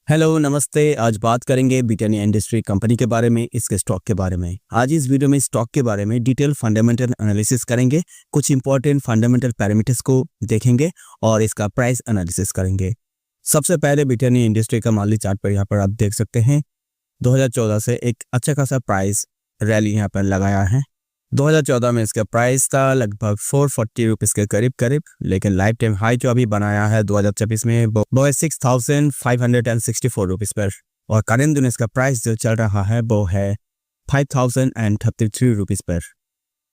Hello नमस्ते। आज बात करेंगे ब्रिटानिया इंडस्ट्री कंपनी के बारे में, इसके स्टॉक के बारे में। आज इस वीडियो में स्टॉक के बारे में डिटेल फंडामेंटल एनालिसिस करेंगे, कुछ इंपॉर्टेंट फंडामेंटल पैरामीटर्स को देखेंगे और इसका प्राइस एनालिसिस करेंगे। सबसे पहले ब्रिटानिया इंडस्ट्री का मार्ली चार्ट पर यहाँ पर आप देख सकते हैं 2014 से एक अच्छा खासा प्राइस रैली यहाँ पर लगाया है। 2014 में इसका प्राइस था लगभग 440 रुपीज़ के करीब, लेकिन लाइफ टाइम हाई जो अभी बनाया है 2024 में वो है 6564 रुपीज़ पर, और करेंट दिन इसका प्राइस जो चल रहा है वो है 5033 रुपीज़ पर।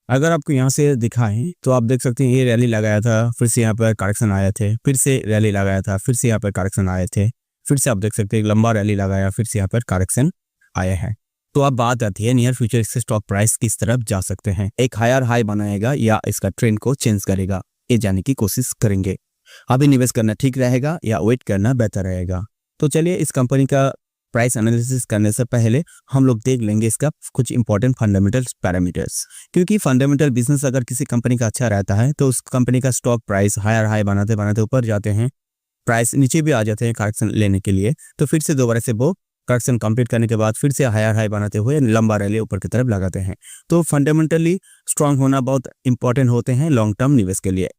अगर आपको यहाँ से दिखाएं तो आप देख सकते हैं ये रैली लगाया था, फिर से यहाँ पर करेक्शन आए थे, फिर से रैली लगाया था, फिर से यहाँ पर करेक्शन आए थे, फिर से आप देख सकते हैं एक लंबा रैली लगाया, फिर से यहाँ पर करेक्शन आया है। तो अब बात आती है नियर फ्यूचर इससे स्टॉक प्राइस किस तरफ जा सकते हैं, एक हायर हाई बनाएगा या इसका ट्रेंड को चेंज करेगा, ये जानने की कोशिश करेंगे। अभी निवेश करना ठीक रहेगा या वेट करना बेहतर रहेगा। तो चलिए इस कंपनी का प्राइस एनालिसिस करने से पहले हम लोग देख लेंगे इसका कुछ इंपॉर्टेंट फंडामेंटल पैरामीटर्स, क्योंकि फंडामेंटल बिजनेस अगर किसी कंपनी का अच्छा रहता है तो उस कंपनी का स्टॉक प्राइस हायर हाई बनाते बनाते ऊपर जाते हैं, प्राइस नीचे भी आ जाते हैं करेक्शन लेने के लिए, तो फिर से दोबारा से वो करेक्शन कंप्लीट करने के बाद फिर से हायर हाई बनाते हुए लंबा रैली ऊपर की तरफ लगाते हैं। तो फंडामेंटली स्ट्रांग होना बहुत इंपॉर्टेंट होते हैं लॉन्ग टर्म निवेश के लिए।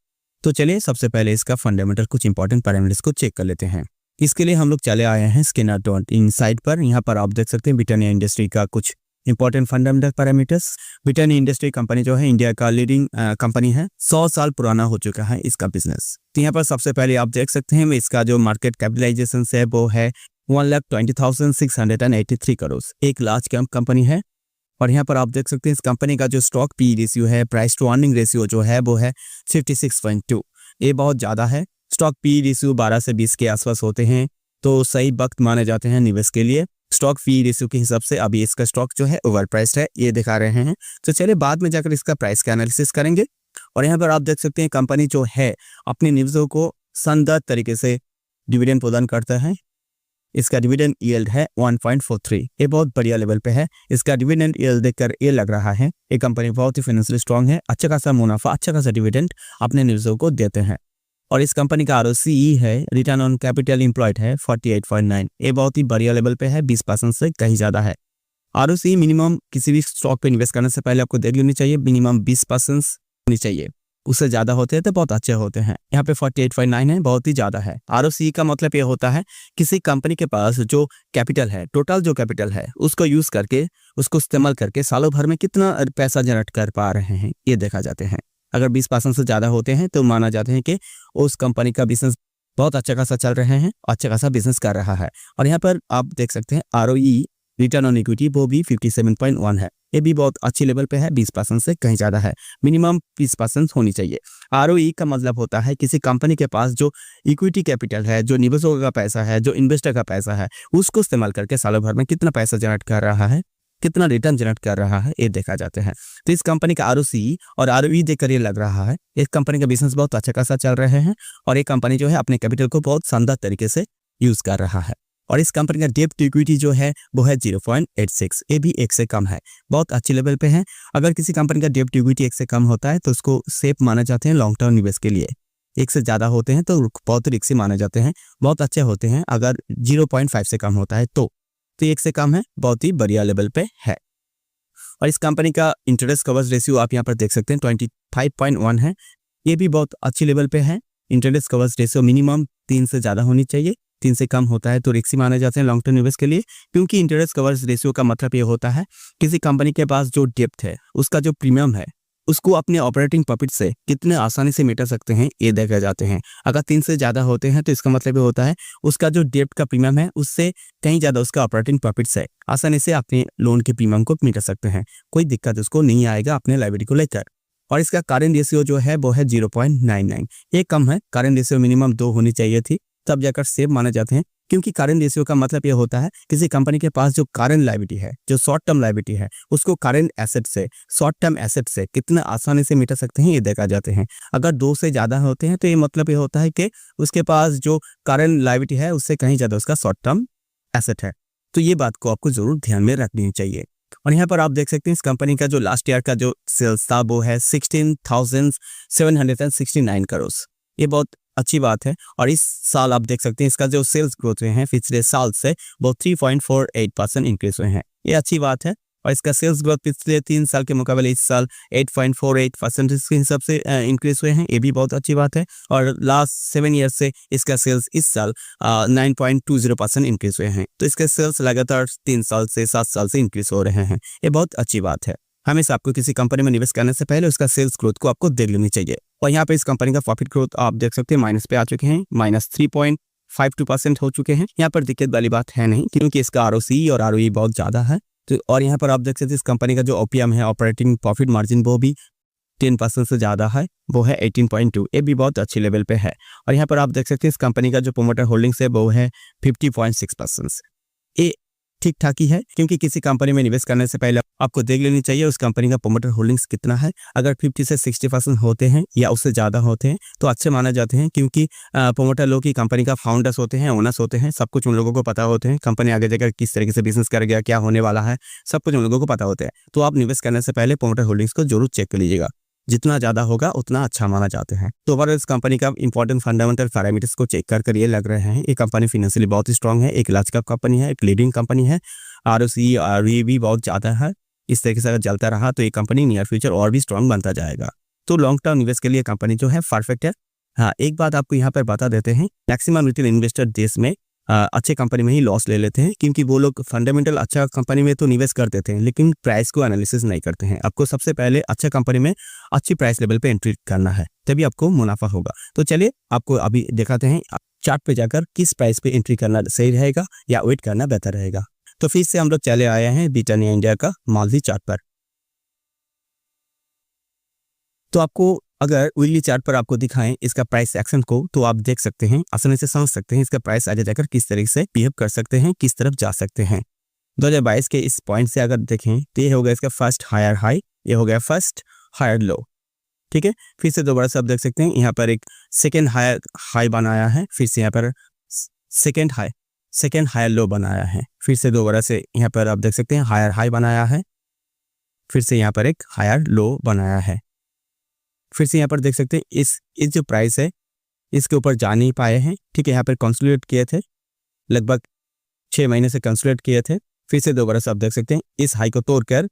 तो चलिए सबसे पहले इसका फंडामेंटल कुछ इंपॉर्टेंट पैरामीटर्स को चेक कर लेते हैं। इसके लिए हम लोग चले आए हैं स्कैनर.इन साइट पर। यहाँ पर आप देख सकते हैं ब्रिटानिया इंडस्ट्री का कुछ important fundamental parameters. Britannia industry company जो है इंडिया का लीडिंग कंपनी है, 100 साल पुराना हो चुका है इसका बिजनेस। तो यहाँ पर सबसे पहले आप देख सकते हैं इसका जो मार्केट कैपिटलाइजेशन है वो है 1,20,683 करोड़, एक लार्ज कैप कंपनी है। और यहाँ पर आप देख सकते हैं इस कंपनी का जो स्टॉक पी रेशियो है, प्राइस टू अर्निंग रेशियो जो है वो है 56.2, ये बहुत ज़्यादा है। स्टॉक पी रेशियो 12 से 20 के आसपास होते हैं तो सही वक्त माने जाते हैं निवेश के लिए। स्टॉक पी रेशियो के हिसाब से अभी इसका स्टॉक जो है ओवर प्राइस्ड है, ये दिखा रहे हैं। तो चलिए बाद में जाकर इसका प्राइस का एनालिसिस करेंगे। और यहाँ पर आप देख सकते हैं कंपनी जो है अपने निवेशकों को शानदार तरीके से डिविडेंड प्रदान करता है। इसका डिविडेंड यील्ड है 1.43, ये बहुत बढ़िया लेवल पे है। इसका डिविडेंड यील्ड देखकर ये लग रहा है ये कंपनी बहुत ही फाइनेंशियली स्ट्रांग है, अच्छा खासा मुनाफा, अच्छा खासा डिविडेंड अपने निवेशकों को देते हैं। और इस कंपनी का ROCE है, रिटर्न ऑन कैपिटल एम्प्लॉयड है 48.9, ये बहुत ही बढ़िया लेवल पे है, 20% से कहीं ज़्यादा है। ROCE मिनिमम किसी भी स्टॉक पे निवेश करने से पहले आपको देख लेनी चाहिए, मिनिमम 20% होनी चाहिए, उससे ज़्यादा होते हैं तो बहुत अच्छे होते हैं। यहाँ पे 48.9 है, बहुत ही ज़्यादा है। ROCE का मतलब ये होता है किसी कंपनी के पास जो कैपिटल है, टोटल जो कैपिटल है उसको यूज़ करके, उसको इस्तेमाल करके सालों भर में कितना पैसा जनरेट कर पा रहे हैं, ये देखा जाते हैं। अगर 20% से ज़्यादा होते हैं तो माना जाते हैं कि उस कंपनी का बिजनेस बहुत अच्छा खासा चल रहे हैं, अच्छा खासा बिजनेस कर रहा है। और यहाँ पर आप देख सकते हैं ROE, रिटर्न ऑन इक्विटी, वो भी 57.1 है, ये भी बहुत अच्छी लेवल पे है, 20% से कहीं ज़्यादा है, मिनिमम 20% होनी चाहिए। ROE का मतलब होता है किसी कंपनी के पास जो इक्विटी कैपिटल है, जो निवेशकों का पैसा है, जो इन्वेस्टर का पैसा है, उसको इस्तेमाल करके सालों भर में कितना पैसा जनरेट कर रहा है, कितना रिटर्न जनरेट कर रहा है, ये देखा जाते हैं। तो इस कंपनी का ROCE और ROE देखकर ये लग रहा है इस कंपनी का बिजनेस बहुत अच्छा खासा चल रहे हैं, और ये कंपनी जो है अपने कैपिटल को बहुत शानदार तरीके से यूज़ कर रहा है। और इस कंपनी का डेब्ट टू इक्विटी जो है वो है 0.86, ये भी 1 से कम है, बहुत अच्छी लेवल पे है। अगर किसी कंपनी का डेब्ट टू इक्विटी 1 से कम होता है तो उसको सेफ माना जाते हैं लॉन्ग टर्म निवेश के लिए। 1 से ज़्यादा होते हैं तो बहुत रिस्की माने जाते हैं, बहुत अच्छे होते हैं। अगर 0.5 से कम होता है तो 1 से कम है, बहुत ही बढ़िया लेवल पे है। और इस कंपनी का इंटरेस्ट कवर्स रेशियो आप यहाँ पर देख सकते हैं 25.1 है, ये भी बहुत अच्छी लेवल पे है। इंटरेस्ट कवर्स रेशियो मिनिमम 3 से ज़्यादा होनी चाहिए, 3 से कम होता है तो रिस्की माने जाते हैं लॉन्ग टर्म निवेश के लिए, क्योंकि इंटरेस्ट कवर्स रेशियो का मतलब ये होता है किसी कंपनी के पास जो डेब्ट है उसका जो प्रीमियम है उसको अपने ऑपरेटिंग प्रॉफिट से कितने आसानी से मिटा सकते हैं, ये देखे जाते हैं। अगर 3 से ज़्यादा होते हैं तो इसका मतलब ये होता है उसका जो डेब्ट का प्रीमियम है उससे कहीं ज़्यादा उसका ऑपरेटिंग प्रॉफिट से आसानी से अपने लोन के प्रीमियम को मिटा सकते हैं, कोई दिक्कत उसको नहीं आएगा अपने लायबिलिटी को लेकर। और इसका करेंट रेशियो जो है वो है 0.99, ये कम है, करेंट रेशियो मिनिमम 2 होनी चाहिए थी, तब जाकर सेफ माने जाते हैं। क्योंकि करेंट रेशियो का मतलब ये होता है किसी कंपनी के पास जो करेंट लायबिलिटी है, जो शॉर्ट टर्म लायबिलिटी है, उसको करेंट एसेट से, शॉर्ट टर्म एसेट से कितना आसानी से मिटा सकते हैं, ये देखा जाते हैं। अगर 2 से ज़्यादा होते हैं तो ये मतलब ये होता है कि उसके पास जो करेंट लायबिलिटी है उससे कहीं ज़्यादा उसका शॉर्ट टर्म एसेट है। तो ये बात को आपको जरूर ध्यान में रखनी चाहिए। और यहाँ पर आप देख सकते हैं इस कंपनी का जो लास्ट ईयर का जो सेल्स था वो है 16,769 करोड़, ये बहुत अच्छी बात है। और इस साल आप देख सकते हैं इसका जो सेल्स ग्रोथ हुए हैं पिछले साल से वो 3.48% इंक्रीज हुए हैं, ये अच्छी बात है। और इसका सेल्स ग्रोथ पिछले 3 साल के मुकाबले इस साल 8.48% के हिसाब से इंक्रीज हुए हैं, ये भी बहुत अच्छी बात है। और लास्ट 7 ईयर से इसका सेल्स इस साल 9.20% इंक्रीज हुए हैं। तो इसके सेल्स लगातार 3 साल से 7 साल से इंक्रीज हो रहे हैं, ये बहुत अच्छी बात है। हमेशा आपको किसी कंपनी में निवेश करने से पहले उसका सेल्स ग्रोथ को आपको देख लेनी चाहिए। और यहाँ पे इस कंपनी का प्रॉफिट ग्रोथ आप देख सकते हैं माइनस पे आ चुके हैं, -3.52% हो चुके हैं। यहाँ पर दिक्कत वाली बात है नहीं, क्योंकि इसका ROCE और ROE बहुत ज़्यादा है। तो और यहाँ पर आप देख सकते हैं इस कंपनी का जो OPM है, ऑपरेटिंग प्रॉफिट मार्जिन, वो भी 10% से ज़्यादा है, वो है 18.2, ये भी बहुत अच्छी लेवल पे है। और यहाँ पर आप देख सकते हैं इस कंपनी का जो प्रोमोटर होल्डिंग्स है वो है 50.6%। ये ठीक ठाक ही है, क्योंकि किसी कंपनी में निवेश करने से पहले आपको देख लेनी चाहिए उस कंपनी का प्रोमोटर होल्डिंग्स कितना है। अगर 50 से 60% होते हैं या उससे ज़्यादा होते हैं तो अच्छे माने जाते हैं, क्योंकि प्रोमोटर लोग की कंपनी का फाउंडर्स होते हैं, ओनर्स होते हैं, सब कुछ उन लोगों को पता होते हैं। कंपनी आगे जाकर किस तरीके से बिजनेस कर गया, क्या होने वाला है, सब कुछ उन लोगों को पता होता है। तो आप निवेश करने से पहले प्रोमोटर होल्डिंग्स को जरूर चेक कर लीजिएगा, जितना ज़्यादा होगा उतना अच्छा माना जाते हैं। तो ओवरऑल इस कंपनी का इंपॉर्टेंट फंडामेंटल पैरामीटर्स को चेक कर ये लग रहे हैं ये कंपनी फाइनेंशियली बहुत स्ट्रांग है, एक लार्ज कैप कंपनी है, एक लीडिंग कंपनी है, ROCE ROE भी बहुत ज़्यादा है। इस तरीके से अगर चलता रहा तो ये कंपनी नियर फ्यूचर और भी स्ट्रांग बनता जाएगा। तो लॉन्ग टर्म निवेश के लिए कंपनी जो है परफेक्ट है। हाँ, एक बात आपको यहाँ पर बता देते हैं, मैक्सिमम रिटेल इन्वेस्टर देश में अच्छे कंपनी में ही लॉस ले लेते हैं, क्योंकि वो लोग फंडामेंटल अच्छा कंपनी में तो निवेश कर देते हैं लेकिन प्राइस को एनालिसिस नहीं करते हैं। आपको सबसे पहले अच्छा कंपनी में अच्छी प्राइस लेवल पे एंट्री करना है, तभी आपको मुनाफा होगा। तो चलिए आपको अभी दिखाते हैं चार्ट पे जाकर किस प्राइस पे एंट्री करना सही रहेगा या वेट करना बेहतर रहेगा। तो फिर से हम लोग चले आए हैं ब्रिटानिया इंडिया का मंथली चार्ट पर। तो आपको अगर वीकली चार्ट पर आपको दिखाएं इसका प्राइस एक्शन को, तो आप देख सकते हैं, आसानी से समझ सकते हैं इसका प्राइस आगे जाकर किस तरीके से बिहेव कर सकते हैं, किस तरफ जा सकते हैं। 2022 के इस पॉइंट से अगर देखें तो ये हो गया इसका फर्स्ट हायर हाई, ये हो गया फर्स्ट हायर लो, ठीक है। फिर से दोबारा से आप देख सकते हैं यहाँ पर एक सेकेंड हायर हाई बनाया है, फिर से यहाँ पर सेकेंड हायर लो बनाया है, फिर से दोबारा से यहाँ पर आप देख सकते हैं हायर हाई बनाया है, फिर से यहाँ पर एक हायर लो बनाया है, फिर से यहाँ पर देख सकते हैं इस जो प्राइस है इसके ऊपर जा नहीं पाए हैं, ठीक है। यहाँ पर कंसोलिडेट किए थे, लगभग 6 महीने से कंसोलिडेट किए थे। फिर से दोबारा से आप देख सकते हैं इस हाई को तोड़कर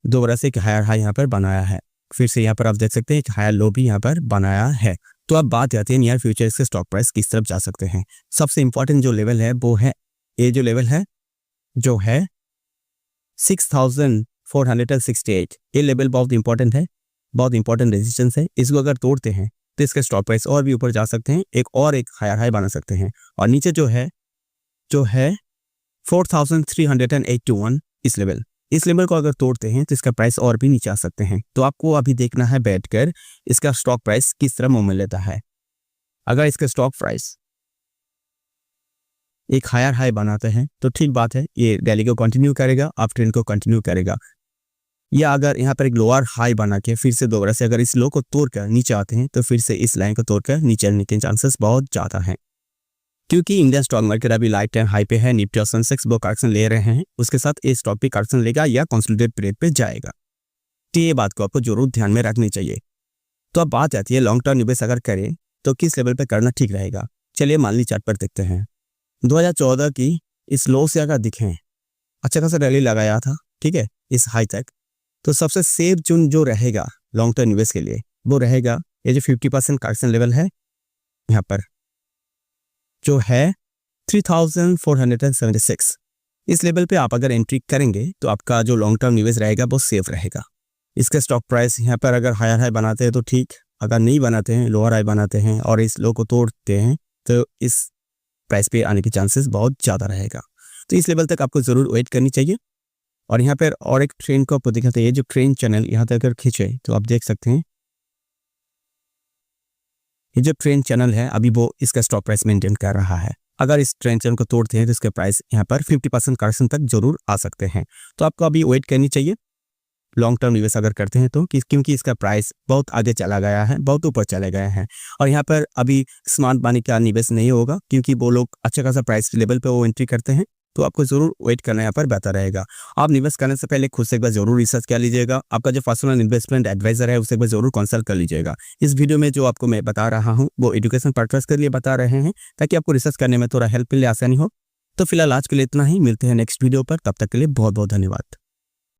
दोबारा से एक हायर हाई यहाँ पर बनाया है, फिर से यहाँ पर आप देख सकते हैं एक हायर लो भी यहाँ पर बनाया है। तो अब बात आती है नियर फ्यूचर के स्टॉक प्राइस किस तरफ जा सकते हैं। सबसे इंपॉर्टेंट जो लेवल है वो है ये जो लेवल है जो है 6468, ये लेवल बहुत इंपॉर्टेंट है, बहुत इंपॉर्टेंट रेजिस्टेंस है। इसको अगर तोड़ते हैं तो इसके स्टॉक प्राइस और भी ऊपर जा सकते हैं, एक हायर हाई बना सकते हैं। और नीचे जो है 4381, इस लेवल को अगर तोड़ते हैं तो इसका प्राइस और भी नीचे आ सकते हैं। तो आपको अभी देखना है बैठकर इसका स्टॉक प्राइस किस तरह मूवमेंट लेता है। अगर इसका स्टॉक प्राइस एक हायर हाई बनाते हैं तो ठीक बात है, ये रैली को कंटिन्यू करेगा, अप ट्रेंड को कंटिन्यू करेगा। या अगर यहाँ पर एक लोअर हाई बना के फिर से दोबारा से अगर इस लो को तोड़कर नीचे आते हैं तो फिर से इस लाइन को तोड़कर नीचे आने के चांसेस बहुत ज़्यादा हैं, क्योंकि इंडियन स्टॉक मार्केट अभी लाइफ टाइम हाई पे है। निफ्टी और सेंसेक्स वो करेक्शन ले रहे हैं, उसके साथ ये स्टॉक भी करेक्शन लेगा या कंसोलिडेट पीरियड पे जाएगा। तो ये बात को आपको जरूर ध्यान में रखनी चाहिए। तो अब बात आती है लॉन्ग टर्म निवेश अगर करें तो किस लेवल पे करना ठीक रहेगा। चलिए मंथली चार्ट पर देखते हैं। 2014 की इस लो से अगर दिखें अच्छा खासा रैली लगाया था, ठीक है, इस हाई तक। तो सबसे सेफ जोन जो रहेगा लॉन्ग टर्म निवेश के लिए वो रहेगा ये जो 50% करेक्शन लेवल है, यहाँ पर जो है 3476। इस लेवल पे आप अगर एंट्री करेंगे तो आपका जो लॉन्ग टर्म निवेश रहेगा वो सेफ रहेगा। इसका स्टॉक प्राइस यहाँ पर अगर हायर हाई बनाते हैं तो ठीक, अगर नहीं बनाते हैं लोअर हाई बनाते हैं और इस लो को तोड़ते हैं तो इस प्राइस पे आने के चांसेस बहुत ज़्यादा रहेगा। तो इस लेवल तक आपको ज़रूर वेट करनी चाहिए। और यहाँ पर और एक ट्रेंड को आपको दिखाते हैं, ये जो ट्रेंड चैनल यहाँ तक अगर खींचे तो आप देख सकते हैं ये जो ट्रेंड चैनल है अभी वो इसका स्टॉक प्राइस मेंटेन कर रहा है। अगर इस ट्रेंड चैनल को तोड़ते हैं तो इसका प्राइस यहाँ पर 50% करेक्शन तक जरूर आ सकते हैं। तो आपको अभी वेट करनी चाहिए लॉन्ग टर्म निवेश अगर करते हैं तो, क्योंकि इसका प्राइस बहुत आगे चला गया है, बहुत ऊपर चले गए हैं। और यहाँ पर अभी स्मार्ट मनी का निवेश नहीं होगा, क्योंकि वो लोग अच्छा खासा प्राइस लेवल पे वो एंट्री करते हैं तो आपको जरूर वेट करना यहाँ पर बेहतर रहेगा। आप निवेश करने से पहले खुद से एक बार जरूर रिसर्च कर लीजिएगा। आपका जो पर्सनल इन्वेस्टमेंट एडवाइजर है उसे एक बार जरूर कंसल्ट कर लीजिएगा। इस वीडियो में जो आपको मैं बता रहा हूँ वो एजुकेशन पर्पस के लिए बता रहे हैं, ताकि आपको रिसर्च करने में थोड़ा हेल्प मिले, आसानी हो। तो फिलहाल आज के लिए इतना ही, मिलते हैं नेक्स्ट वीडियो पर। तब तक के लिए बहुत बहुत धन्यवाद।